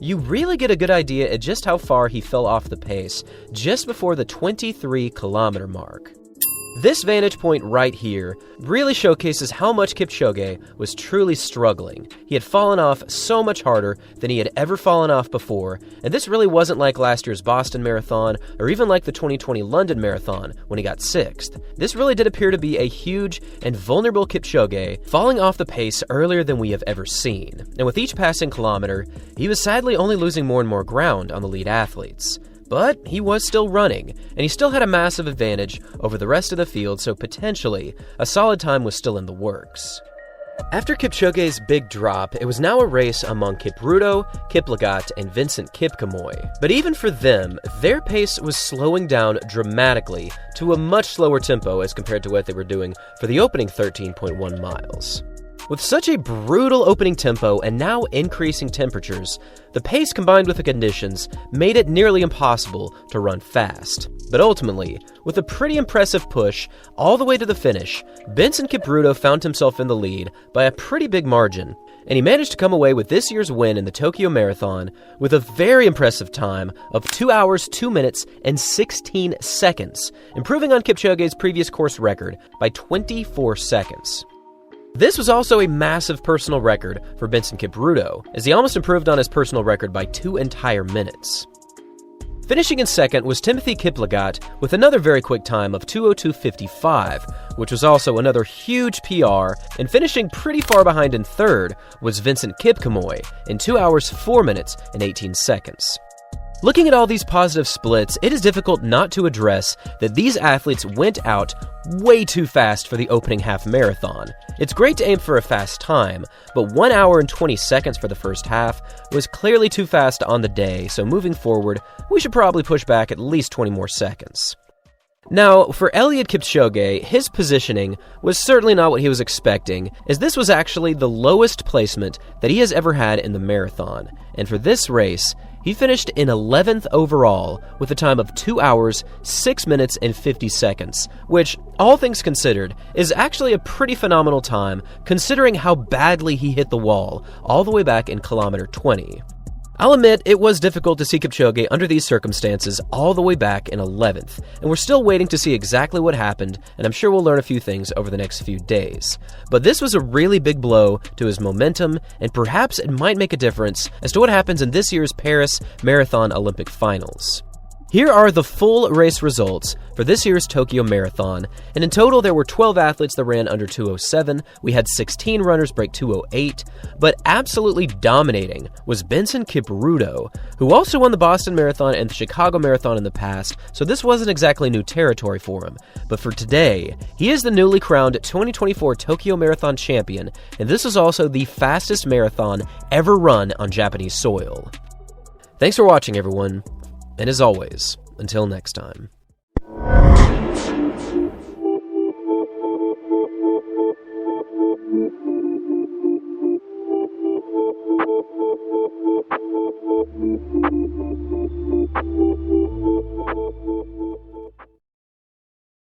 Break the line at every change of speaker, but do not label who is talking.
you really get a good idea at just how far he fell off the pace just before the 23-kilometer mark. This vantage point right here really showcases how much Kipchoge was truly struggling. He had fallen off so much harder than he had ever fallen off before, and this really wasn't like last year's Boston Marathon or even like the 2020 London Marathon when he got 6th. This really did appear to be a huge and vulnerable Kipchoge falling off the pace earlier than we have ever seen. And with each passing kilometer, he was sadly only losing more and more ground on the lead athletes. But he was still running, and he still had a massive advantage over the rest of the field, so potentially a solid time was still in the works. After Kipchoge's big drop, it was now a race among Kipruto, Kiplagat, and Benson Kipruto. But even for them, their pace was slowing down dramatically to a much slower tempo as compared to what they were doing for the opening 13.1 miles. With such a brutal opening tempo and now increasing temperatures, the pace combined with the conditions made it nearly impossible to run fast. But ultimately, with a pretty impressive push all the way to the finish, Benson Kipruto found himself in the lead by a pretty big margin, and he managed to come away with this year's win in the Tokyo Marathon with a very impressive time of 2 hours, 2 minutes, and 16 seconds, improving on Kipchoge's previous course record by 24 seconds. This was also a massive personal record for Benson Kipruto, as he almost improved on his personal record by 2 entire minutes. Finishing in second was Timothy Kiplagat with another very quick time of 2:02:55, which was also another huge PR, and finishing pretty far behind in third was Benson Kipruto in 2 hours, 4 minutes, and 18 seconds. Looking at all these positive splits, it is difficult not to address that these athletes went out way too fast for the opening half marathon. It's great to aim for a fast time, but 1 hour and 20 seconds for the first half was clearly too fast on the day, so moving forward, we should probably push back at least 20 more seconds. Now, for Eliud Kipchoge, his positioning was certainly not what he was expecting, as this was actually the lowest placement that he has ever had in the marathon, and for this race, he finished in 11th overall with a time of 2 hours, 6 minutes, and 50 seconds, which, all things considered, is actually a pretty phenomenal time considering how badly he hit the wall all the way back in kilometer 20. I'll admit it was difficult to see Kipchoge under these circumstances all the way back in 11th, and we're still waiting to see exactly what happened, and I'm sure we'll learn a few things over the next few days. But this was a really big blow to his momentum, and perhaps it might make a difference as to what happens in this year's Paris Marathon Olympic Finals. Here are the full race results for this year's Tokyo Marathon, and in total there were 12 athletes that ran under 2:07, we had 16 runners break 2:08, but absolutely dominating was Benson Kipruto, who also won the Boston Marathon and the Chicago Marathon in the past, so this wasn't exactly new territory for him. But for today, he is the newly crowned 2024 Tokyo Marathon champion, and this is also the fastest marathon ever run on Japanese soil. Thanks for watching, everyone. And as always, until next time.